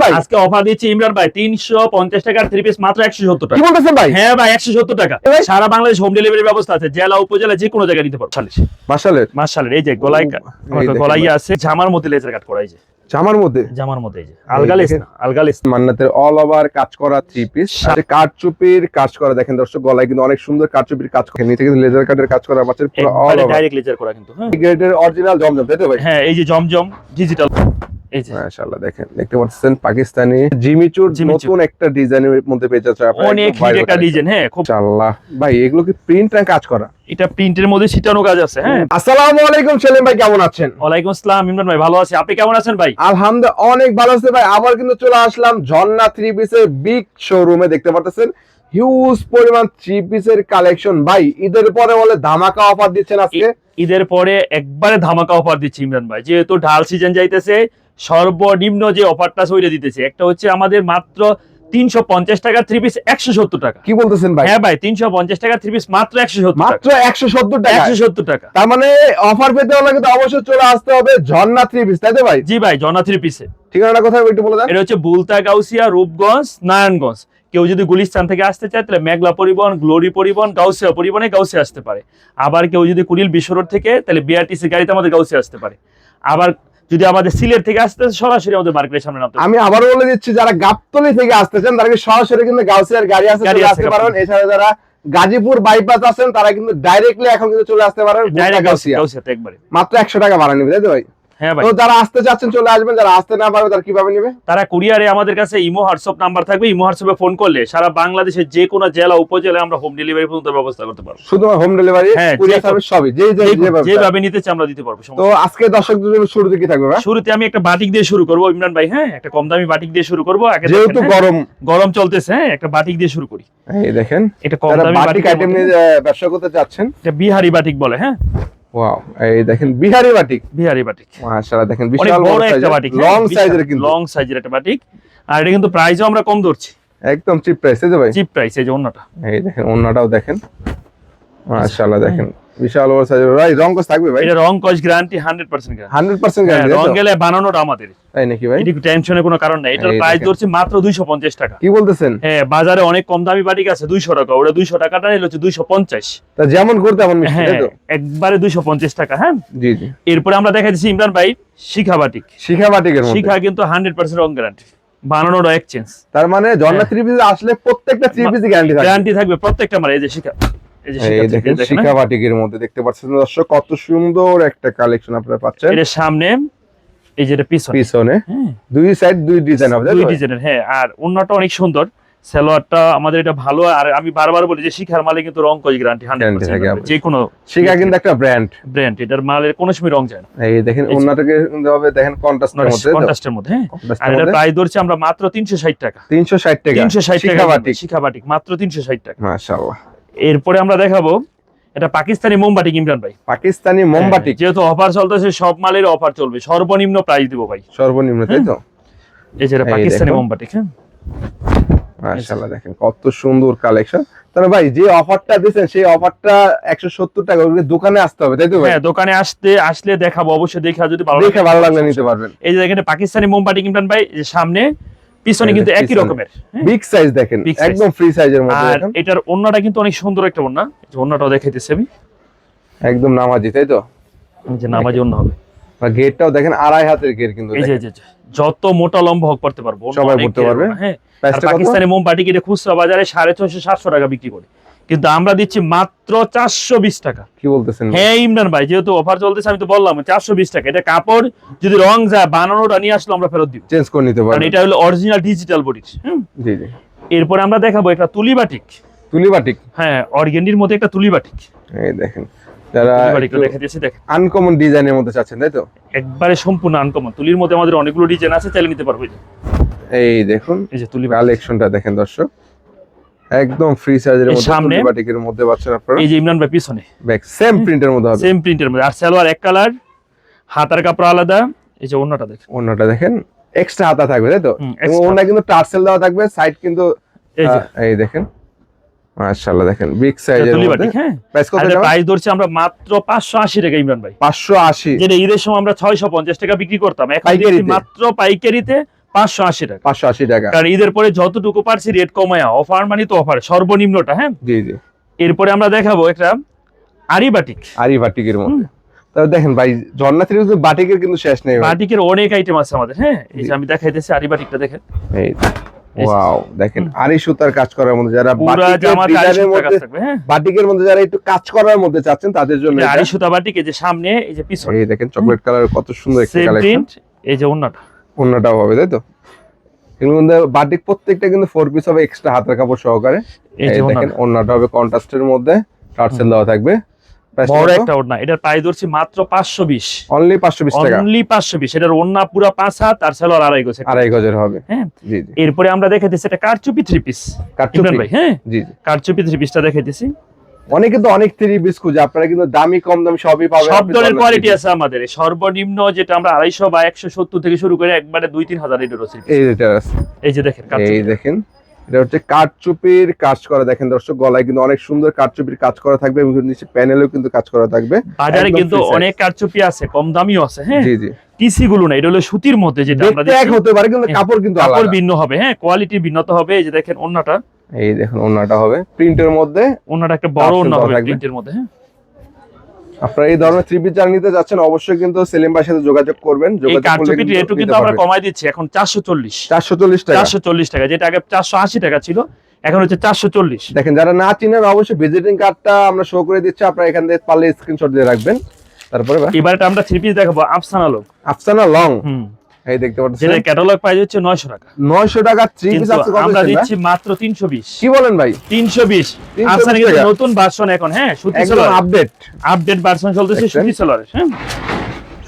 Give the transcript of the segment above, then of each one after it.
ভাই? আজকে অফার দিচ্ছি ইমরান ভাই 350 টাকার 3 পিস মাত্র 170 টাকা। কি বলতেছেন ভাই? হ্যাঁ ভাই 170 টাকা। সারা বাংলাদেশ হোম ডেলিভারি ব্যবস্থা আছে। জেলা উপজেলা যে কোনো জায়গায় নিতে পারো। মাশাআল্লাহ। মাশাআল্লাহ এই যে গলায় আছে জামার মধ্যে লেজার কাট করা এই যে। জামার মধ্যে এই যে আলগালিস না আলগালিস মান্নাতের অল ওভার কাজ করা 3 পিস সাথে কারচুপির কাজ করা দেখেন দর্শক, গলায় কিন্তু অনেক সুন্দর কারচুপির কাজ করা, নিচে কিন্তু লেজার কাটের কাজ করা আছে পুরো অল ওভার ডাইরেক্ট লেজার করা কিন্তু। হ্যাঁ গ্রেডের অরিজিনাল জমজম, তাই তো ভাই? হ্যাঁ এই যে জমজম ডিজিটাল এই যে মাশাআল্লাহ দেখেন দেখতে পাচ্ছেন পাকিস্তানি জিমিচুর নতুন একটা ডিজাইনের মধ্যে পেয়ে যাচ্ছে আপনারা। অনেক হিট একটা ডিজাইন। হ্যাঁ খুব মাশাআল্লাহ ভাই, এগুলো কি প্রিন্ট না কাজ করা? এটা প্রিন্টের মধ্যে ছিটানো কাজ আছে। হ্যাঁ আসসালামু আলাইকুম সেলিম ভাই, কেমন আছেন? ওয়ালাইকুম আসসালাম ইমরান ভাই, ভালো আছি, আপনি কেমন আছেন ভাই? আলহামদুলিল্লাহ অনেক ভালো আছে ভাই। আবার কিন্তু চলে আসলাম ঝর্ণা 3 পিসের বিগ শোরুমে। দেখতে পাচ্ছেন হিউজ পরিমাণ 3 পিসের কালেকশন। ভাই ঈদের পরে বলে ধামাকা অফার দিচ্ছেন আজকে? ঈদের পরে একবারে ধামাকা অফার দিচ্ছি ইমরান ভাই, যেহেতু ঢাল সিজন যাইতেছে, সর্বনিম্ন যে অফারটা ওইটা দিতেছে। একটা হচ্ছে আমাদের মাত্র 350 টাকা 3 পিস 170 টাকা। কি বলতেছেন ভাই? হ্যাঁ ভাই 350 টাকা 3 পিস মাত্র 170 টাকা। মাত্র 170 টাকা? 170 টাকা। তার মানে অফার পেতে হলে কিন্তু অবশ্যই চলে আসতে হবে ঝর্ণা 3 পিস, তাই তো ভাই? জি ভাই জনা 3 পিসে ঠিকানাটা কোথায় একটু বলে দেন। এটা হচ্ছে বুলতা গাউসিয়া, রূপগঞ্জ, নারায়ণগঞ্জ। কেউ যদি গুলিস্তান থেকে আসতে চায় তাহলে মেঘলা পরিবহন, গ্লোরি পরিবহন, গাউসিয়া পরিবহনে গাউসিয়া আসতে পারে। আবার কেউ যদি কুড়িল বিশ্ব রোড থেকে তাহলে বিআরটিসি গাড়িতে আমাদের গাউসিয়া আসতে পারে। আবার যদি আমাদের সিলেট থেকে আসতে সরাসরি আমাদের মার্কেটের সামনে নামতে। আমি আবারও বলে দিচ্ছি, যারা গাবতলী থেকে আসতেছেন তারা কি সরাসরি কিন্তু গাউসিয়ার গাড়ি আছে চলে আসতে পারেন। এছাড়া যারা গাজীপুর বাইপাস আছেন তারা কিন্তু ডাইরেক্টলি এখন কিন্তু চলে আসতে পারেন ডাইরেক্ট গাউসিয়া। গাউসিয়াতে একবারে মাত্র 100 টাকা ভাড়া নেবে, তাই তো ভাই? হ্যাঁ ভাই তো যারা আসতে চাচ্ছেন চলে আসবেন, যারা আসতে না পারবে তারা কিভাবে নেবে? তারা কুরিয়ারে আমাদের কাছে ইমো হোয়াটসঅ্যাপ নাম্বার থাকবে, ইমো হোয়াটসঅ্যাপে ফোন করলে সারা বাংলাদেশের যে কোনো জেলা উপজেলায় আমরা হোম ডেলিভারি পর্যন্ত ব্যবস্থা করতে পারবো। শুধু হোম ডেলিভারি, হ্যাঁ, কুরিয়ার সার্ভিস সবই যেভাবে নিতে চাই আমরা দিতে পারবো। তো আজকে দর্শকদের জন্য শুরুতে কি থাকবে ভাই? শুরুতে আমি একটা বাটিক দিয়ে শুরু করবো ইমরান ভাই। হ্যাঁ একটা কম দামি বাটিক দিয়ে শুরু করবো। যেহেতু গরম চলতেছে, হ্যাঁ একটা বাটিক দিয়ে শুরু করি। এই দেখেন এটা কম দামি বাটিক আইটেম নিয়ে ব্যবসা করতে যাচ্ছেন, এটা বিহারি বাটিক বলে। হ্যাঁ ওয়াও, এই দেখেন বিহারি বাটিক। মাশাআল্লাহ দেখেন বিশাল বড় একটা বাটিক, লং সাইজের কিন্তু লং সাইজের একটা বাটিক। আর এটা কিন্তু প্রাইসও আমরা কম ধরছি, একদম চিপ প্রাইস, তাই তো ভাই? Chip price. এই যে ওন্নাটা, এই দেখেন ওন্নাটাও দেখেন মাশাআল্লাহ দেখেন বিশাল বড় সাইজের। ভাই রং কস থাকবে ভাই? এটা রং কস গ্যারান্টি 100% গ্যারান্টি। 100% গ্যারান্টি। রং গেলে বানানোটা আমাদের, তাই নাকি ভাই? এটা টেনশনের কোনো কারণ নাই। এটার প্রাইস ধরছি মাত্র 250 টাকা। কি বলতেছেন? হ্যাঁ বাজারে অনেক কম দামি বাটিক আছে 200 টাকা, ওটা 200 টাকাটা নিলে হচ্ছে 250। তা যেমন করতে তেমন মিষ্টি, তাই তো? একবারে 250 টাকা। হ্যাঁ জি জি। এরপরে আমরা দেখাচ্ছি ইমরান ভাই শিখা বাটিক। শিখা বাটিকের মধ্যে শিখা কিন্তু 100% রং গ্যারান্টি, বানানোর এক্সচেঞ্জ। তার মানে ঝর্ণা 3 পিস আসলে প্রত্যেকটা 3 পিস গ্যারান্টি থাকবে প্রত্যেকটা। মানে এই যে শিখা, এই দেখেন শিখা বাটিকের মধ্যে দেখতে পাচ্ছেন দর্শক কত সুন্দর একটা কালেকশন আপনারা পাচ্ছেন। এর সামনে এই যে পিছনে দুই সাইড দুই ডিজাইন হবে, দুই ডিজাইনের। হ্যাঁ আর অন্যটা অনেক সুন্দর, সালোয়ারটা আমাদের এটা ভালো। আর আমি বারবার বলি যে শিখার মালে কিন্তু রং কস গ্যারান্টি 100%। যে কোনো শিখা কিন্তু একটা ব্র্যান্ড, এটার মালের কোনো সময় রং যায় না। এই দেখেন ওন্নাটাকে হবে দেখেন কন্ট্রাস্টের মধ্যে। হ্যাঁ আর এটার প্রাইস ধরছি আমরা মাত্র 360 টাকা। 360 টাকা শিখা বাটিক, শিখা বাটিক মাত্র 360 টাকা। মাশাআল্লাহ। এরপরে আমরা দেখাবো এটা পাকিস্তানি মোমবাটিক ইমরান ভাই। পাকিস্তানি মোমবাটিক, যেহেতু অফার চলতেছে সব মালের অফার চলবে, সর্বনিম্ন প্রাইস দিব ভাই, সর্বনিম্ন, তাই তো? এই যে পাকিস্তানি মোমবাটিক। হ্যাঁ মাশাআল্লাহ দেখেন কত সুন্দর কালেকশন। তাহলে ভাই যে অফারটা দিবেন সেই অফারটা 170 টাকা, ওই দোকানে আসতে হবে, তাই তো ভাই? হ্যাঁ দোকানে আসলে দেখাবো অবশ্যই, দেখা যদি ভালো লাগলে নিতে পারবেন। এই যে দেখেন পাকিস্তানি মোমবাটিক ইমরান ভাই, যে সামনে পিছনে কিন্তু একই রকমের বিগ সাইজ দেখেন, একদম ফ্রি সাইজের মধ্যে। আর এটার ওন্নাটা কিন্তু অনেক সুন্দর একটা ওন্না, যে ওন্নাটাও দেখাইতেছি আমি, একদম নামাজি, তাই তো? যে নামাজি ওন্না হবে। আর গেটটাও দেখেন আড়াই হাতের গেট কিন্তু, এই যে যত মোটা লম্বা হোক করতে পারবো, সবাই করতে পারবে। হ্যাঁ পাকিস্তানি মোমবাটিক এটা খুচরা বাজারে 650-700 টাকা বিক্রি করে, কিন্তু আমরা দিচ্ছি মাত্র 420 টাকা। কি বলতেছেন? হ্যাঁ ইমরান ভাই যেহেতু অফার চলতেছে আমি তো বললাম 420 টাকা। এটা কাপড় যদি রং যায় বানানোটা নিয়ে আসলে আমরা ফেরত দিব, চেঞ্জ করে নিতে পারবেন, কারণ এটা হলো অরিজিনাল ডিজিটাল বডি। জি জি। এরপর আমরা দেখাবো একটা তুলি বাটিক। তুলি বাটিক, হ্যাঁ অর্গেন্ডির মধ্যে একটা তুলি বাটিক। এই দেখেন যারা দেখাইতেছি, দেখেন আনকমন ডিজাইনের মধ্যে চাচ্ছেন, তাই তো? একবারে সম্পূর্ণ আনকমন। তুলির মধ্যে আমাদের অনেকগুলো ডিজাইন আছে, চাইলে নিতে পারবে। এই দেখুন এই যে তুলি কালেকশনটা দেখেন দর্শক, একদম ফ্রি সাইজের মধ্যে তুলি বাটিকের মধ্যে পাচ্ছেন আপনারা। এই যে ইমরান ভাই পিছনে ব্যাক সেম প্রিন্টের মধ্যে হবে, সেম প্রিন্টের মধ্যে। আর সালোয়ার এক কালার, হাতার কাপড় আলাদা। এই যে ওন্নাটা দেখেন, ওন্নাটা দেখেন এক্সট্রা হাতা থাকবে, তাই তো? এবং ওন্না কিন্তু টার্সেল দেওয়া থাকবে, সাইড কিন্তু এই দেখেন মাশাআল্লাহ দেখেন বিগ সাইজের মধ্যে। হ্যাঁ প্রাইস কত? প্রাইস ধরছি আমরা মাত্র 580 টাকা ইমরান ভাই। 580, যেটা ঈদের সময় আমরা 650 টাকা বিক্রি করতাম, এখন মাত্র পাইকারিতে 580 টাকা। 580 টাকা। কারণ ঈদের পরে যতটুকু পারছি রেট কমায়া, অফার মানে তো অফার, সর্বনিম্নটা। হ্যাঁ, জি জি। এরপরে আমরা দেখাবো একটা আরি বাটিক। আরি বাটিকের মধ্যে তাহলে দেখেন ভাই, ঝর্ণা থ্রি পিসের বাটিকের কিন্তু শেষ নেই ভাই। বাটিকের অনেক আইটেম আছে আমাদের। হ্যাঁ, এই যে আমি দেখাইতেছি আরি বাটিকটা দেখেন। এই ওয়াও, দেখেন আরি সুতার কাজ করার মধ্যে যারা পুরা বাটিকের জামাতে আরি ডিজাইনের সুতার কাজ মধ্যে, থাকবে। হ্যাঁ, বাটিকের মধ্যে যারা একটু কাজ করার মধ্যে চাচ্ছেন তাদের জন্য এটা এটা। আরি সুতা বাটিক, এই যে সামনে, এই যে পিছনে এই দেখেন চকলেট কালার, কত সুন্দর একটা সেম কালেকশন। প্রিন্ট, এই যে ওন্নাটা। অন্যটাও হবে তাই তো। এগুলোর মধ্যে বাটিক প্রত্যেকটা কিন্তু 4 পিস হবে এক্সট্রা হাতের কাপড় সহকারে। এই যে এই দেখেন ওন্নাটা হবে কন্ট্রাস্টের মধ্যে, টার্সেল দেওয়া থাকবে। বড় একটা ওন্না, এটার প্রাইস ধরছি মাত্র 520, অনলি 520 টাকা। অনলি 520। এটার ওন্না পুরো 5 হাত আর সালোয়ার আড়াই গজ। আড়াই গজের হবে। হ্যাঁ, জি জি। এরপরে আমরা দেখাইতেছি একটা কারচুপি 3 পিস। কারচুপি ভাই, হ্যাঁ জি জি। কারচুপি 3 পিসটা দেখাইতেছি। অনেকে তো অনেক 3 পিস খুঁজে, আপনারা কিন্তু দামি কম দামি সবই পাবেন। সব ধরনের কোয়ালিটি আছে আমাদের। সর্বনিম্ন যেটা আমরা 250 বা 170 থেকে শুরু করে একবারে 2-3 হাজার এটারও আছে। এই এটা আছে, এই যে দেখেন এই কারচুপি। দেখেন এটা হচ্ছে কারচুপির কাজ করা। দেখেন দর্শক, গলায় কিন্তু অনেক সুন্দর কারচুপির কাজ করা থাকবে এবং নিচে প্যানেলেও কিন্তু কাজ করা থাকবে। বাজারে একদম কিন্তু free size। অনেক কারচুপি আছে, কম দামিও আছে। হ্যাঁ, জি জি। টিসি গুলো না, এটা হলো সুতির মধ্যে যেটা আমরা দেখতে এক দেখি। হতে পারে কিন্তু হ্যাঁ, কাপড় কিন্তু কাপড় আলাদা। ভিন্ন হবে। হ্যাঁ, কোয়ালিটি ভিন্নতা হবে। এই যে দেখেন ওন্নাটা, এই দেখুন ওন্নাটা হবে প্রিন্টের মধ্যে। ওন্নাটা একটা বড় Option ওন্না দেওয়া হবে থাকবে। প্রিন্টের মধ্যে। হ্যাঁ, আপনারা এই ধরনের 3 পিস যারা নিতে যাচ্ছেন অবশ্যই কিন্তু সেলিম ভাইয়ের সাথে যোগাযোগ করবেন। এই যোগাযোগ করলে কারচুপির রেটও নিতে কিন্তু আমরা পারবেন। কমাই দিচ্ছি এখন 440 440 টাকা। 440 টাকা, যেটা আগে 480 টাকা ছিল, এখন হচ্ছে 440। দেখেন যারা না চিনেন অবশ্যই ভিজিটিং কার্ডটা আমরা শো করে দিচ্ছি, আপনারা এখান থেকে পারলে স্ক্রিনশট দিয়ে রাখবেন। তারপরে এবারে আমরা 3 পিস দেখাবো আফসানা লোক। আফসানা লং, হুম, এই দেখতে পাচ্ছেন যেটা ক্যাটালগ প্রাইস হচ্ছে 900 টাকা, 900 টাকা 3 পিস কিন্তু আছে। কত আমরা দিচ্ছেন দিচ্ছি মাত্র 320। কি বলেন ভাই? 320 320 আফসানা কিন্তু টাকা। নতুন ভার্সন এখন। হ্যাঁ, সুতি একদম সালোয়ার আপডেট ভার্সন চলতেছে, দেখছেন? সুতি সালোয়ার। হ্যাঁ,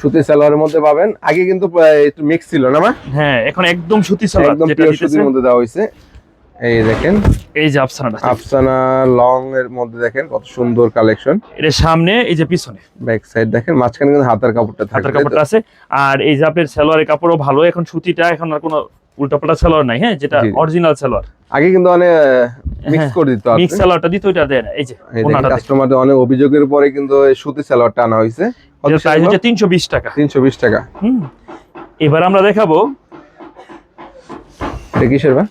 সুতি সালোয়ারের মধ্যে পাবেন। আগে কিন্তু একটু মিক্স ছিল না মা? হ্যাঁ, এখন একদম সুতি সালোয়ার একদম যেটা পিওর দিতেছে। সুতির মধ্যে দেওয়া হয়েছে। এই দেখেন এই যে আফসানাটা, আফসানা লং এর মধ্যে দেখেন কত সুন্দর কালেকশন। এটা সামনে, এই যে পিছনে ব্যাক সাইড দেখেন, মাঝখানে কিন্তু হাতের কাপড়টা হাতের থাকে। কাপড়টা আছে। আর এই যে আপনার সালোয়ারের কাপড়ও ভালো, এখন সুতিটা, এখন আর কোনো উল্টাপাল্টা সালোয়ার নাই। হ্যাঁ, যেটা জি। অরিজিনাল সালোয়ার। আগে কিন্তু অনেক মিক্স হ্যাঁ, করে দিত। মিক্স সালোয়ারটা দিত, ওইটা দেয় না। এই যে ওনাটা দেখেন, কাস্টমারদের অনেক অভিযোগের পরে কিন্তু এই সুতি সালোয়ারটা আনা হয়েছে। এটার প্রাইস হচ্ছে 320 টাকা। 320 টাকা। হুম, এবার আমরা দেখাবো, এটা কিসের বা?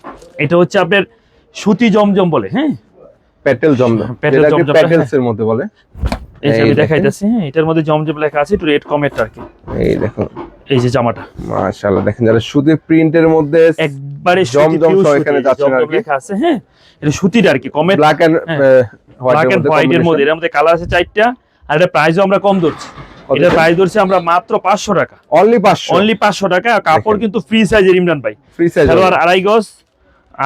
এটা হচ্ছে আপনার সুতি জমজম বলে। হ্যাঁ, প্যাটেল জমজম, প্যাটেল যেটাকে জমজম, প্যাটেলস এর মধ্যে বলে। এই যে এই আমি দেখেন। দেখাইতেছি। হ্যাঁ, এটার মধ্যে জমজম লেখা আছে, একটু রেট কমের আর কি। এই দেখুন এই যে জামাটা মাশাআল্লাহ, দেখেন যারা সুতির প্রিন্টের মধ্যে একবারে জমজম সহ এখানে যাচ্ছেন আর কি। লেখা আছে। হ্যাঁ, এটা সুতির আর কি, কমের, black and black and white এর মধ্যে। এর মধ্যে কালার আছে 4টা, আর এটা প্রাইসও আমরা কম ধরছি। এটা প্রাইস ধরছি আমরা মাত্র 500 টাকা, অনলি 500। অনলি 500 টাকা। আর কাপড় কিন্তু ফ্রি সাইজের ইমরান ভাই, ফ্রি সাইজ সালোয়ার আড়াই গজ,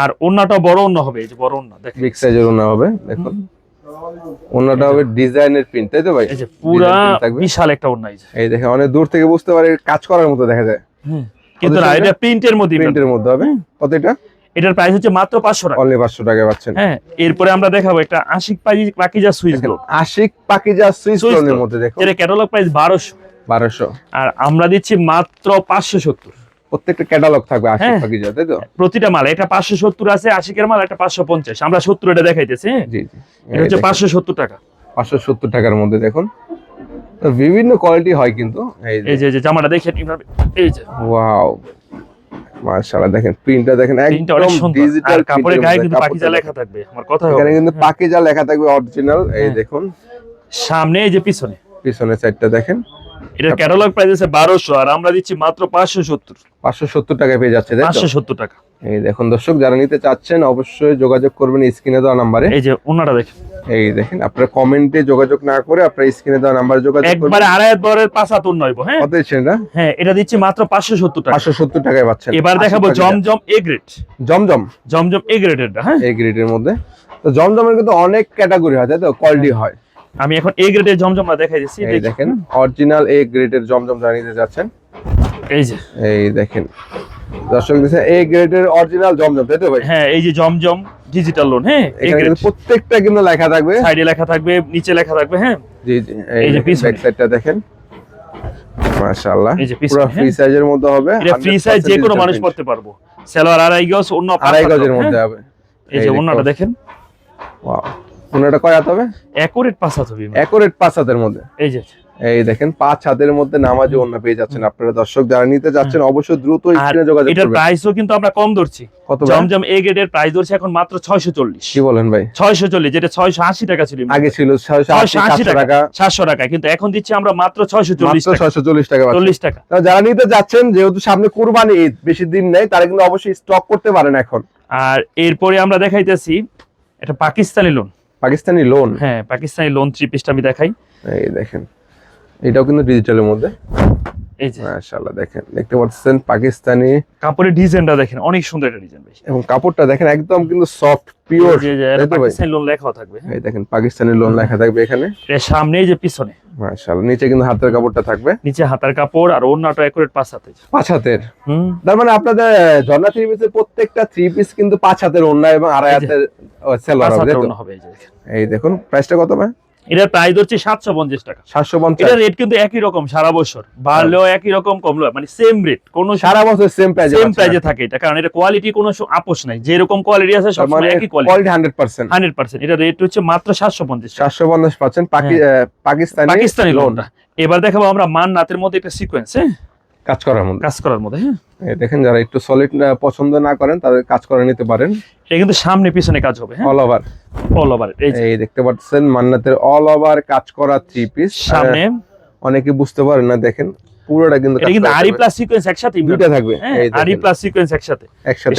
আর ওন্নাটা বড় ওন্না হবে। এই যে বড় ওন্না দেখেন, বিগ সাইজের ওনা হবে। দেখুন ওনাটা হবে ডিজাইনের প্রিন্ট, তাই তো ভাই? এই যে পুরা Design print থাকবে। বিশাল একটা ওন্না। এই যে এই দেখেন অনেক দূর থেকে বুঝতে পারে কাজ করার মতো দেখা যায়। কিন্তু না, এটা প্রিন্টের মধ্যে। প্রিন্টের মধ্যে হবে। কত এটা? এটার প্রাইস হচ্ছে মাত্র 500 টাকা। অনলি 500 টাকায় পাচ্ছেন। হ্যাঁ, এরপরে আমরা দেখাবো একটা আশিক পাকিজা সুইস গ্লোব। আশিক পাকিজা সুইস লোনের মধ্যে দেখুন, এর ক্যাটালগ প্রাইস 1200, 1200। আর আমরা দিচ্ছি মাত্র 570। প্রত্যেকটা ক্যাটালগ থাকবে আশিক হ্যাঁ। পাকিজা, তাই তো? প্রতিটা মাল, এটা 570 আছে আশিকের মাল, একটা 550, আমরা 70 এটা দেখাইতেছি। হ্যাঁ, জি জি। এটা হচ্ছে 570 টাকা। 570 টাকার মধ্যে দেখুন বিভিন্ন কোয়ালিটি হয় কিন্তু। এই যে জামাটা দেখেন, এই যে ওয়াও মাশাআল্লাহ, দেখেন প্রিন্টটা দেখেন প্রিন্টটা অনেক একদম সুন্দর। ডিজিটাল। আর কাপড়ের গায়ে কিন্তু পাকিজা লেখা থাকবে, আমার কথা হবে। এখানে কিন্তু পাকিজা লেখা থাকবে অরিজিনাল। এই দেখুন সামনে, এই যে পিছনে, পিছনের সাইডটা দেখেন। এটার ক্যাটালগ প্রাইস আছে 1200, আর আমরা দিচ্ছি মাত্র 570। 570 টাকায় পেয়ে যাচ্ছে, তাই তো? 570 টাকা। এই দেখুন দর্শক, যারা নিতে চাচ্ছেন অবশ্যই যোগাযোগ করবেন স্ক্রিনে দেওয়া নাম্বারে। এই যে ওনাটা দেখেন, এই দেখেন আপনারা কমেন্টে যোগাযোগ না করে আপনারা স্ক্রিনে দেওয়া নাম্বারে যোগাযোগ করবেন। একবারে আড়াই বরের 5 হাত নয়বো। হ্যাঁ, কত দিচ্ছেন এটা? হ্যাঁ, এটা দিচ্ছি মাত্র 570 টাকা। 570 টাকায় পাচ্ছেন। এবার দেখাবো জমজম এ গ্রেড। জমজম জমজম এ গ্রেডেরটা। হ্যাঁ, এই গ্রেডের মধ্যে তো জমজমের কিন্তু অনেক ক্যাটাগরি হয়, তাই তো? কোয়ালিটি হয়। আমি এখন এ গ্রেডের জমজমটা দেখাই দিচ্ছি। এই দেখেন অরিজিনাল এ গ্রেডের জমজম যারা নিতে যাচ্ছেন, এই যে, এই দেখেন দর্শক দেখছেন এ গ্রেডের অরিজিনাল জমজম, তাই তো ভাই? হ্যাঁ, এই যে জমজম ডিজিটাল লোন। হ্যাঁ, এ এখানে গ্রেড, কিন্তু প্রত্যেকটা কিন্তু লেখা থাকবে, সাইডে লেখা থাকবে, নিচে লেখা থাকবে। হ্যাঁ, জি জি। এই যে পিছনে। ব্যাক সাইডটা দেখেন মাশাআল্লাহ, এই যে পুরো পিছনে। ফ্রি সাইজের মধ্যে হবে। এটা ফ্রি সাইজ, যে কোনো 100% মানুষ print। পড়তে পারবো। সালোয়ার আড়াই গজ, অন্য আড়াই গজের মধ্যে হবে। এই যে ওন্নাটা দেখেন, ওয়াও ওনাটা কয় হাত হবে? অ্যাকুরেট 5 হাত হবে। অ্যাকুরেট 5 হাতের মধ্যে। এই যে এই দেখেন 5 হাতের মধ্যে নামাজি ওন্না পেয়ে যাচ্ছেন আপনারা। দর্শক যারা নিতে যাচ্ছেন অবশ্যই দ্রুত আর স্ক্রিনে যোগাযোগ এটার করবেন। প্রাইসও কিন্তু আমরা কম ধরছি। কত ভাই? জমজম এ গ্রেডের প্রাইস ধরছি এখন মাত্র 640। কি বলেন ভাই? 640, যেটা 680 টাকা ছিল আগে ছিল 680 টাকা, 700 টাকা, কিন্তু এখন দিচ্ছি আমরা মাত্র 640 মাত্র টাকা। 640 টাকা পাচ্ছেন। 40 টাকা। তো যারা নিতে যাচ্ছেন, যেহেতু সামনে কুরবানি ঈদ, বেশি দিন নেই, তারা কিন্তু অবশ্যই স্টক করতে পারেন এখন। আর এরপরে আমরা দেখাইতেছি এটা পাকিস্তানি লোন। পাকিস্তানি লোন? হ্যাঁ, পাকিস্তানি লোন 3 পিসটা আমি দেখাই। এই দেখেন, এটাও কিন্তু ডিজিটালের মধ্যে। এই যে মাশাআল্লাহ দেখেন, দেখতে পাচ্ছেন পাকিস্তানি। কাপড়ের ডিজাইনটা দেখেন, অনেক সুন্দর একটা ডিজাইন ভাই। এবং কাপড়টা দেখেন একদম কিন্তু সফট পিওর। পাকিস্তানি লোন লেখাও থাকবে। এই দেখেন পাকিস্তানি লোন লেখা থাকবে এখানে। এর সামনেই যে পিছনে মাশাআল্লাহ, নিচে কিন্তু হাতের কাপড়টা থাকবে। নিচে হাতার কাপড় আর ওড়নাটা একুরেট 5 হাতে। 5 হাতের। হুম। তার মানে আপনাদের ঝর্ণা থ্রি পিসের প্রত্যেকটা থ্রি পিস কিন্তু 5 হাতের ওড়না এবং 2.5 হাতের সেলর হবে। হবে এই যে দেখেন। এই দেখুন প্রাইসটা কত ভাই? এটার প্রাইস হচ্ছে 750 টাকা। 750। এটা রেট কিন্তু একই রকম সারা বছর, বাড়লেও একই রকম, কমলেও মানে সেম রেট, কোনো সারা বছর সেম প্রাইজে থাকে এটা, কারণ এটা কোয়ালিটি কোনো আপোষ নাই, যেরকম কোয়ালিটি আছে সব সময় একই কোয়ালিটি 100%। 100%। এটা রেট হচ্ছে মাত্র 750 টাকা। 750 পাচ্ছেন পাকিস্তানি লোনটা। এবার দেখাবো আমরা মান্নাতের মধ্যে একটা সিকোয়েন্স, হ্যাঁ, কাজ করার মধ্যে। কাজ করার মধ্যে। হ্যাঁ, এই দেখেন যারা একটু সলিড পছন্দ না করেন, তাদের কাজ করে নিতে পারেন। এটা কিন্তু সামনে পিছনে কাজ হবে। হ্যাঁ, অল ওভার। All over. এই দেখতে পাচ্ছেন মান্নাতের অল ওভার কাজ করা থ্রি পিস। সামনে অনেকে বুঝতে পারেন না, দেখেন পুরোটা কিন্তু এটা কিন্তু আরি প্লাস সিকোয়েন্স একসাথে, দুটো থাকবে। এই আরি প্লাস সিকোয়েন্স একসাথে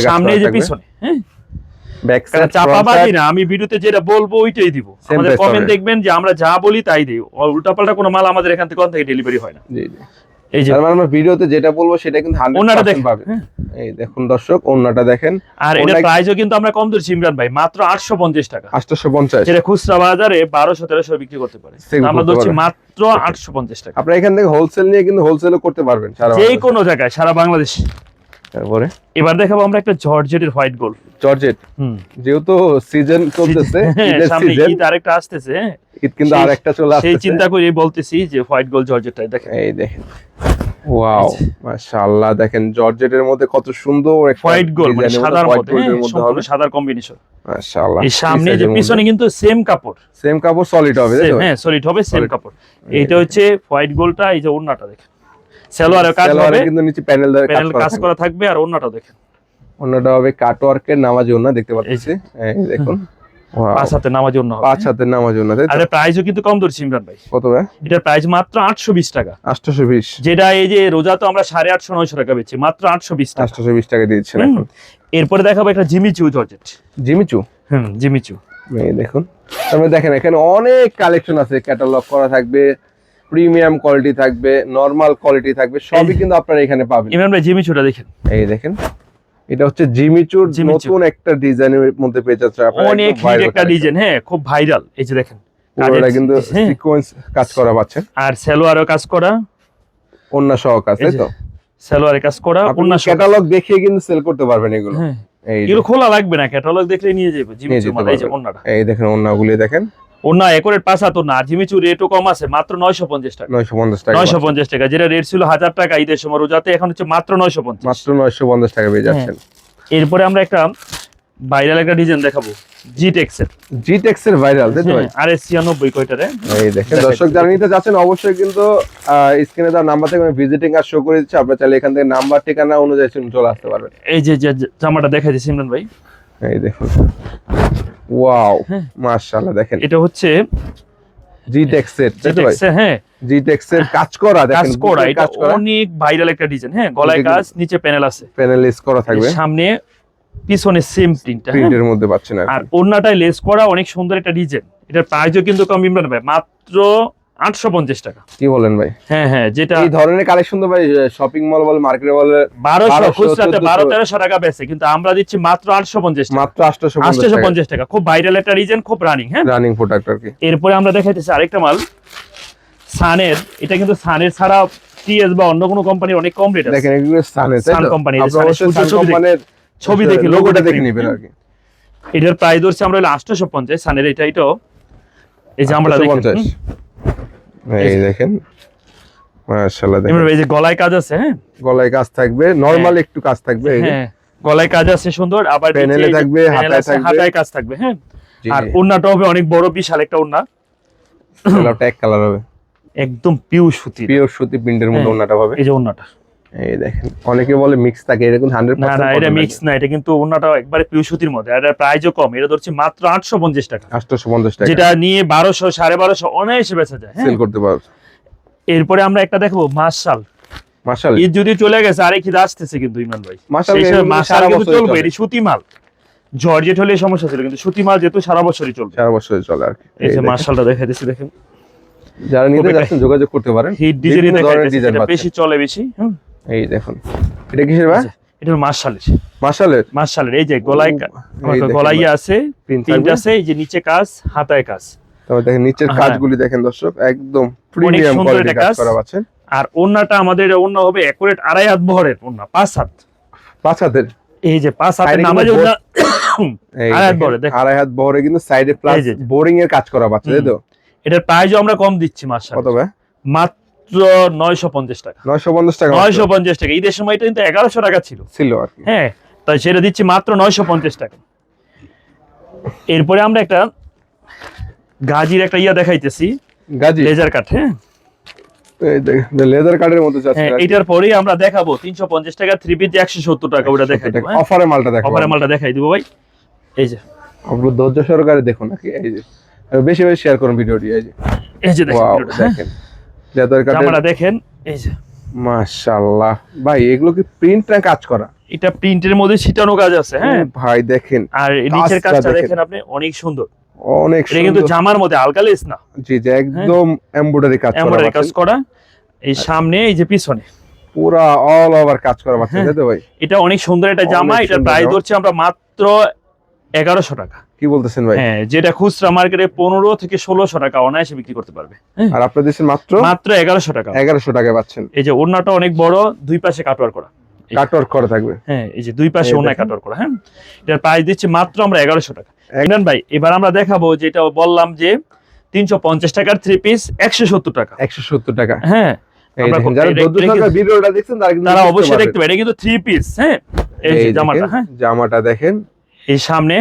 সামনে যে পিছনে। হ্যাঁ, ব্যাক সাইড চাপাবাজি না, আমি ভিডিওতে যেটা বলবো ওইটাই দিব। আমাদের কমেন্ট দেখবেন যে আমরা যা বলি তাই দিই, উল্টাপাল্টা কোনো মাল আমাদের এখান থেকে কোন থেকে ডেলিভারি হয় না। জি জি। এই যে আমরা ভিডিওতে যেটা বলবো সেটা কিন্তু 100% পাবেন। এই দেখুন দর্শক, ওন্নাটা দেখেন। আর এটার প্রাইসও কিন্তু আমরা কম ধরছি ইমরান ভাই, মাত্র 850 টাকা। 850, যেটা খুচরা বাজারে 1200-1300 বিক্রি করতে পারে, আমরা ধরছি মাত্র 850 টাকা। আপনারা এখান থেকে হোলসেল নিয়ে কিন্তু হোলসেলও করতে পারবেন যে কোনো জায়গায় সারা বাংলাদেশে। তারপরে এবার দেখাবো আমরা একটা জর্জেটের হোয়াইট গোল্ড। জর্জেট, যেহেতু সিজন চলতেছে, সামনে ঈদ আরেকটা আসতেছে। ঈদ কিন্তু আরেকটা চলে আসছে, সেই চিন্তা করে বলতেছি যে হোয়াইট গোল্ড জর্জেটটাই দেখেন। এই দেখেন, ওয়াও মাশাআল্লাহ, দেখেন জর্জেটের মধ্যে কত সুন্দর একটা হোয়াইট গোল্ড, মানে সাদার মধ্যে হবে, সাদার কম্বিনেশন। মাশাআল্লাহ। এই সামনে যে পিছনে কিন্তু সেম কাপড় সলিড হবে, তাই তো? হ্যাঁ, সলিড হবে, সেম কাপড়। এইটা হচ্ছে হোয়াইট গোল্ডটা। এই যে ওড়নাটা দেখেন, সালোয়ারের কাজ হবে, কিন্তু নিচে প্যানেল কাজ করা থাকবে। আর ওড়নাটা দেখেন, ওড়নাটা হবে কাটওয়ার্কের নামাজি ওড়না, দেখতে পাচ্ছেন। এই দেখুন 5 হাতে নামাজি ওড়না হবে। 5 হাতের নামাজি ওড়না, তাই তো? আর প্রাইসও কিন্তু কম ধরছি ইমরান ভাই। কত ভাই? এটার প্রাইস মাত্র 820 টাকা। 820, যেটা এই যে রোজা তো আমরা 850-900 টাকা বেচছি, মাত্র 820 টাকা। 820 টাকা দিচ্ছেন এখন। এরপরে দেখাবো একটা জিমিচু জর্জেট। জিমিচু? জিমিচু। এই দেখুন, তারপরে দেখেন এখানে অনেক কালেকশন আছে, ক্যাটালগ করা থাকবে, প্রিমিয়াম কোয়ালিটি থাকবে, নরমাল কোয়ালিটি থাকবে, সবই কিন্তু আপনারা এখানে পাবেন। ইমরান ভাই জিমিচুটা দেখেন। এই দেখেন, এটা হচ্ছে জিমিচুর নতুন একটা ডিজাইনের মধ্যে পেয়ে যাচ্ছে আপনারা, অনেক হিট একটা ডিজাইন। হ্যাঁ, খুব ভাইরাল। এই যে দেখেন, পুরোটা কিন্তু সিকোয়েন্স কাজ করা পাচ্ছেন। আর সালোয়ারও কাজ করা, ওন্না সহ কাজ, তাই তো? সালোয়ারে কাজ করা, ওন্না সহ। ক্যাটালগ দেখিয়ে কিন্তু সেল করতে পারবেন এগুলো। এগুলো খোলা লাগবে না, ক্যাটালগ দেখলে নিয়ে যাবে জিমিচুর মাল। এই যে ওন্নাটা, এই দেখেন ওন্নাগুলি দেখেন, ওন্না একুরেট 5 হাত ওন্না। আর জিমিচু রেটও কম আছে, মাত্র 950 টাকা। 950 টাকা। 950 টাকা, যেটা রেট ছিল 1000 টাকা ঈদের সময় রোজাতে, এখন হচ্ছে মাত্র 950। মাত্র 950 টাকা পেয়ে যাচ্ছেন। এরপরে আমরা একটা ভাইরাল একটা ডিজাইন দেখাবো, জিটেক্স এর ভাইরাল, তাই তো? RS 96 কয়টারে। এই দেখেন দর্শক, যারা নিতে যাচ্ছেন অবশ্যই কিন্তু স্ক্রিনে দেওয়া নাম্বার থেকে ভিজিটিং কার্ড শো করে দিচ্ছি, আপনারা চাইলে এখান থেকে নাম্বার ঠিকানা অনুযায়ী চলে আসতে পারবেন। এই যে জামাটা দেখাই দিচ্ছি ইমরান ভাই, এই দেখুন, ওয়াও মাশাআল্লাহ, দেখেন এটা হচ্ছে জিটেক্স এর, তাই তো ভাই? হ্যাঁ, জিটেক্স এর কাজ করা, দেখেন এটা অনেক ভাইরাল একটা ডিজাইন। হ্যাঁ, গলায় কাজ, নিচে প্যানেল আছে, প্যানেল লেস করা থাকবে, সামনে পিছনে সেম প্রিন্টের মধ্যে পাচ্ছেন। আর ওড়নাটায় লেস করা, অনেক সুন্দর একটা ডিজাইন। এটার প্রাইসও কিন্তু কম ইমরান ভাই, মাত্র 850 টাকা। কি বলেন ভাই? হ্যাঁ, যেটা এই ধরনের কালেকশন তো ভাই শপিং মল বল, মার্কেট বল 1200 খুচরাতে 1200-1300 টাকা বেচে, কিন্তু আমরা দিচ্ছি মাত্র 850 টাকা। মাত্র 850 টাকা। খুব ভাইরাল একটা ডিজাইন, খুব রানিং। হ্যাঁ, রানিং প্রোডাক্ট আর কি। এরপরে আমরা দেখাইতেছি আরেকটা মাল, সানের। এটা কিন্তু সানের ছাড়া টিএস বা অন্য কোনো কোম্পানির অনেক কম রেট আছে। দেখেন এগুলো সানের, তাই তো? সান কোম্পানি, আপনারা অবশ্যই সান কোম্পানির ছবি দেখে, লোগোটা দেখে নেবেন আর কি। এটার প্রাইস ধরছি আমরা 850 সানের। এটাও এই যে আমরা দেখেন, এই দেখেন মাশাআল্লাহ, দেখেন এই যে গলায় কাজ আছে। হ্যাঁ, গলায় কাজ থাকবে, নরমাল একটু কাজ থাকবে। এই যে গলায় কাজ আছে সুন্দর, আবার প্যানেলে থাকবে, হাতায় কাজ থাকবে। হ্যাঁ, জি, আর জি। ওন্নাটা হবে অনেক বড় বিশাল একটা ওন্না, কালারটা এক কালার হবে, একদম পিওর সুতি। পিওর সুতি প্রিন্টের মধ্যে হ্যাঁ, ওন্নাটা হবে। এই যে ওন্নাটা, এই দেখেন, অনেকে বলে মিক্স থাকে, এটা কিন্তু না 100% না এটা কটন মিক্স থাকবে। না, এটা কিন্তু ওন্নাটা একবারে পিওর সুতির মধ্যে, আর এটার প্রাইসও কম, এটা ধরছি মাত্র 850 টাকা, 850 টাকা যেটা নিয়ে 1200 1250 অনায়াসে বেচা যায়। হ্যাঁ, সেল করতে পারবে। এরপরে আমরা একটা দেখবো মার্শাল। মাশাআল, ঈদ যদি চলে গেছে, আরেক ঈদ আসতেছে কিন্তু ইমরান ভাই, মাশাআল সেই এগুলো সময় কিন্তু মার্শাল সারা কিন্তু বছরই চলবে, চলে। এটি সুতি মাল। জর্জেট হলে এই সমস্যা ছিল, কিন্তু সুতি মাল যেহেতু সারা বছরই চলবে। সারা বছর চলে আর কি। এই যে দেখেন, মার্শালটা দেখাই দিচ্ছি, দেখেন যারা নিতে খুব যাচ্ছেন যোগাযোগ করতে পারেন, হিট ডিজাইন বিভিন্ন ধরনের দেখাইতেছে, ডিজাইন যেটা পাচ্ছেন। বেশি চলে বেশি। এই দেখুন, এটা কিসের ভাই? এটা হলো মার্শালের, মাশাআলের মার্শালের এই যে গলায় এই দেখেন গলায় ভাই, আছে, প্রিন্ট প্রিন্ট থাকবে। আছে, এই যে নিচে কাজ, হাতায় কাজ, তবে দেখেন নিচের হ্যাঁ। কাজগুলি দেখেন দর্শক, একদম প্রিমিয়াম সুন্দর কোয়ালিটি একটা কাজ কাজ। করা পাচ্ছেন। আর ওন্নাটা আমাদের ওন্না হবে একুরেট 2.5 হাত বহরের ওন্না, 5 হাত। 5 হাতের, এই যে 5 হাতের সাইডে নামাজ কিন্তু ওন্না এই 2.5 হাত দেখেন, বহরের, দেখেন 2.5 হাত বহরে কিন্তু সাইডে প্লাস এই যে। বোরিং এর কাজ করা পাচ্ছে, তাই তো? এটার প্রাইসও আমরা কম দিচ্ছি মার্শাল, কত ভাই? মাত্র 950 টাকা। 950 টাকা মাত্র 950 টাকা, ঈদের সময় এটা কিন্তু 1100 টাকা ছিল। ছিল আর কি। হ্যাঁ, তাই সেটা দিচ্ছি মাত্র 950 টাকা। এরপরে আমরা একটা গাজির একটা দেখাইতেছি, গাজী, লেজার কাট। হ্যাঁ, এই দেখেন লেদার কার্ডের মতো যাচ্ছে হ্যাঁ, এটার পরেই আমরা দেখাবো 350 টাকা, 3 পিস 170 টাকা, ওটা দেখাই দেবো। অফারে মালটা দেখো, অফারে মালটা দেখাই দিব ভাই। এই যে, আপনারা ধৈর্য সহকারে দেখুন নাকি, এই যে আর বেশি বেশি শেয়ার করুন ভিডিওটি। এই যে এই যে দেখেন ওয়াও, ভিডিওটা, হ্যাঁ। দেখেন লেদার কার্ডের, জামাটা দেখেন, এই যে মাশাআল্লাহ ভাই, এগুলো কি প্রিন্ট না কাজ করা? এটা প্রিন্টের মধ্যে ছিটানো কাজ আছে। হ্যাঁ, ও ভাই দেখেন, আর নিচের কাজটা কাজটা দেখেন। দেখেন আপনি, অনেক সুন্দর। অনেক এটা কিন্তু সুন্দর, জামার মধ্যে আলগা লেস না, জি জি, একদম এমব্রয়ডারি কাজ করা এমব্রয়ডারি কাজ পাচ্ছেন। করা। এই সামনে, এই যে পিছনে, পুরা অল ওভার কাজ করা পাচ্ছেন, তাই তো ভাই? এটা অনেক সুন্দর একটা জামা। অনেক এটা সুন্দর প্রাইস জামা। ধরছি আমরা মাত্র 1100 টাকা। কি বলতেছেন ভাই? হ্যাঁ, যেটা খুচরা মার্কেটে 15 থেকে 1600 টাকা অনায়াসে বিক্রি করতে পারবে। হ্যাঁ, আর আপনাদের দেশে মাত্র মাত্র 1100 টাকা। 1100 টাকায় পাচ্ছেন। এই যে ওড়নাটা অনেক বড়, দুই পাশে কাটওয়ার করা। কাটওয়ার্ক করা থাকবে। হ্যাঁ, এই যে দুই পাশে এই ওড়নায় দেখেন। কাটওয়ার করা। হ্যাঁ, এটার প্রাইস দিচ্ছি মাত্র আমরা 1100 টাকা। এক- ইমরান ভাই, এবার আমরা দেখাবো যেটা বললাম যে 350 টাকার 3 পিস 170 টাকা। 170 টাকা। হ্যাঁ, এই আমরা দেখেন, যারা এটা- ধৈর্য এটা সহকারে ভিডিওটা দেখছেন তারা কিন্তু তারা বুঝতে অবশ্যই পারবেন। দেখতে পারে, এটা কিন্তু 3 পিস। হ্যাঁ, এই যে এই জামাটা। দেখেন, হ্যাঁ, জামাটা দেখেন, এই সামনে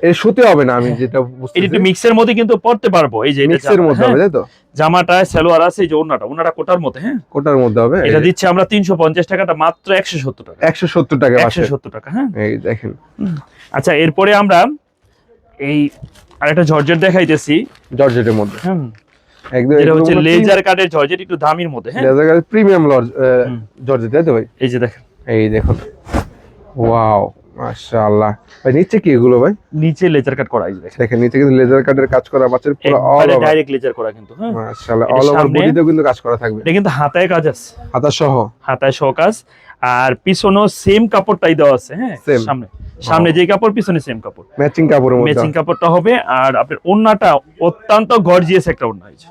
এর সুতি হবে না, আমি যেটা এটা বুঝতেছি একটু মিক্সের মধ্যে কিন্তু পড়তে পারবো। এই যে এটা মিক্সের জামা, মধ্যে হ্যাঁ, হবে, তাই তো? জামাটা সালোয়ার আছে, এই যে ওড়নাটা কোটার মধ্যে। হ্যাঁ, কোটার মধ্যে হবে। এটা দিচ্ছি আমরা 350 টাকাটা মাত্র 170 টাকা। 170 টাকা পাচ্ছেন। 170 টাকা। হ্যাঁ, এই দেখেন, আচ্ছা, এরপরে আমরা এই আরেকটা জর্জেট দেখাইতেছি। জর্জেটের মধ্যে হুম, একদম, যেটা হচ্ছে লেজার কাটের জর্জেট, একটু দামির মধ্যে। হ্যাঁ, লেজার কাটের প্রিমিয়াম জর্জেট, তাই তো ভাই? এই যে দেখেন, এই দেখুন, ওয়াও, মাশাআল্লাহ ভাই। নিচে কি এগুলো ভাই? নিচে লেজার কাট করা। এই যে দেখেন, দেখেন নিচে কিন্তু লেজার কাটের কাজ করা পাচ্ছেন, পুরো অল ওভার, ডাইরেক্ট লেজার করা কিন্তু। হ্যাঁ, মাশাআল্লাহ, এটা অল ওভার সামনে- বডিতেও কিন্তু কাজ করা থাকবে, এটা কিন্তু হাতায় কাজ আছে, হাতা সহ। হাতায় সহ কাজ। আর পিছনেও সেম কাপড়টাই দেওয়া আছে। হ্যাঁ, Same। সামনে যে কাপড়, পিছনে সেম কাপড়, ম্যাচিং কাপড়ের মধ্যে ম্যাচিং কাপড়টা হবে। আর আপনার ওড়নাটা অত্যন্ত গর্জিয়াস একটা ওড়না হয়েছে।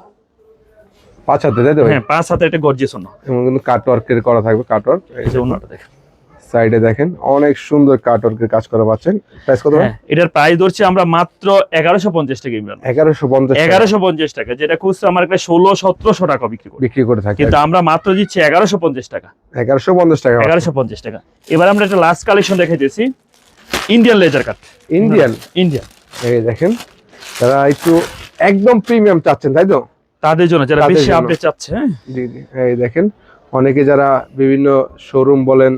5 হাতে, তাই তো ভাই? হ্যাঁ, 5 হাতের একটা গর্জিয়াস ওড়না। এবং কিন্তু কাটওয়ার্কের করা থাকবে, কাটওয়ার্ক। এই যে ওড়নাটা দেখেন, সাইডে দেখেন, অনেক সুন্দর কাটওয়ার্কের কাজ করা পাচ্ছেন। প্রাইস কত? হ্যাঁ, এটার প্রাইস ধরছি আমরা মাত্র 1150 টাকা। ইমরান, 1150 টাকা 1150 টাকা, যেটা খুচরা মার্কেটে 1600-1700 টাকা বিক্রি করে, বিক্রি করে থাকে, কিন্তু আমরা মাত্র দিচ্ছি 1150 টাকা। 1150 টাকা। 1150 টাকা। এবার আমরা একটা লাস্ট কালেকশন দেখাইতেছি, Indian laser cut. Indian, Indian এই দেখেন, যারা একটু একদম প্রিমিয়াম চাচ্ছেন, তাই তো? তাদের জন্য, যারা তাদের বেশি জন্য। আপডেট চাচ্ছে। হ্যাঁ, জি জি, এই দেখেন, অনেকে যারা বিভিন্ন শোরুম বলেন,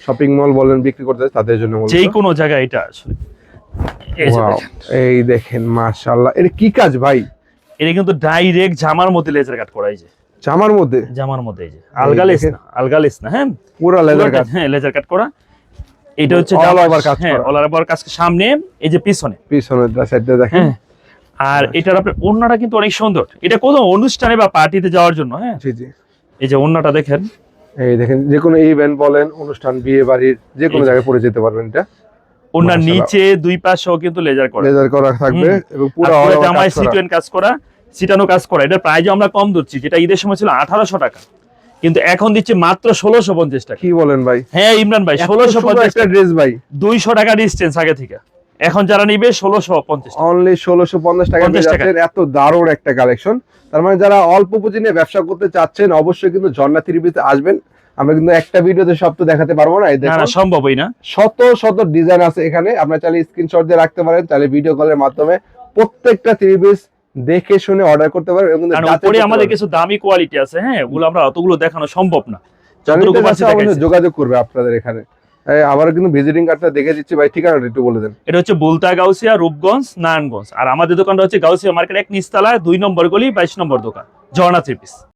শপিং মল বলেন বিক্রি করতে চায়, তাদের জন্য মূলত। যে কোনো জায়গায় এটা আসলে। এই যে Wow, দেখেন, এই দেখেন, মাশাআল্লাহ, এটা কি কাজ ভাই? এটা কিন্তু ডাইরেক্ট জামার মধ্যে লেজার কাট করা। এই যে জামার মধ্যে জামার মধ্যে, এই যে আলগালেস দেখেন। না, আলগালেস না। হ্যাঁ, পুরো লেদার কাজ, হ্যাঁ, লেজার কাট করা। এটা হচ্ছে All জামার, over কাজ হ্যাঁ, করা। অল ওভার কাজ। সামনে, এই যে পিছনে। পিছনের সাইডটা দেখেন। হ্যাঁ, আর এটার আপনার ওড়নাটা কিন্তু অনেক সুন্দর। এটা কোনো অনুষ্ঠানে বা পার্টিতে যাওয়ার জন্য। হ্যাঁ, জি জি, এই যে ওড়নাটা দেখেন, এই দেখেন, যে কোনো ইভেন্ট বলেন, অনুষ্ঠান, বিয়ে বাড়ির যে কোনো এই যে। জায়গায় পরে যেতে পারবেন। এটা ওড়নার মাশাআল্লাহ। নিচে দুই পাশেও কিন্তু লেজার করা, লেজার করা থাকবে এবং পুরো আর all পুরো over জামায় কাজ করা। সিটোয়েন কাজ করা, সিটানো কাজ করা। এটার প্রাইস আমরা কম ধরছি, যেটা ঈদের সময় ছিল 1800 টাকা, কিন্তু এখন দিচ্ছি মাত্র 1650 টাকা। কি বলেন ভাই? হ্যাঁ ইমরান ভাই, এত সুন্দর 1650 একটা টাকা, ড্রেস ভাই, 200 টাকা ডিসটেন্স আগে থেকে। এখন যারা নিবে 1650 টাকা। অনলি 1650 টাকা 50 টাকা। এত দারুণ একটা কালেকশন। তার মানে যারা অল্প পুঁজি নিয়ে ব্যবসা করতে চাচ্ছেন, অবশ্যই কিন্তু ঝর্ণা থ্রি পিসে আসবেন। আমরা কিন্তু একটা ভিডিওতে সব তো দেখাতে পারবো না। এই না না দেখুন সম্ভবই না। শত শত ডিজাইন আছে এখানে, আপনারা চাইলে স্ক্রিনশট দিয়ে রাখতে পারেন, চাইলে ভিডিও কলের মাধ্যমে প্রত্যেকটা থ্রি পিস দেখে শুনে অর্ডার করতে পারেন এবং কারণ যাচাই উপরে করতে আমাদের পারবেন। কিছু দামি কোয়ালিটি আছে, হ্যাঁ, ওগুলো আমরা অতগুলো দেখানো সম্ভব না। যারা যতটুকু নিতে পারছি চাচ্ছে অবশ্যই দেখাইছি। যোগাযোগ করবে আপনাদের এখানে। আবার কিন্তু ভিজিটিং কার্ডটা দেখে দিচ্ছি ভাই, ঠিকানাটা একটু বলে দেন। এটা হচ্ছে বুলতা গাউসিয়া, রূপগঞ্জ, নারায়ণগঞ্জ। আর আমাদের দোকানটা হচ্ছে গাউসিয়া মার্কেট 1 নিচতলায় 2 নম্বর গলি 22 নম্বর দোকান, ঝর্ণা থ্রি পিস।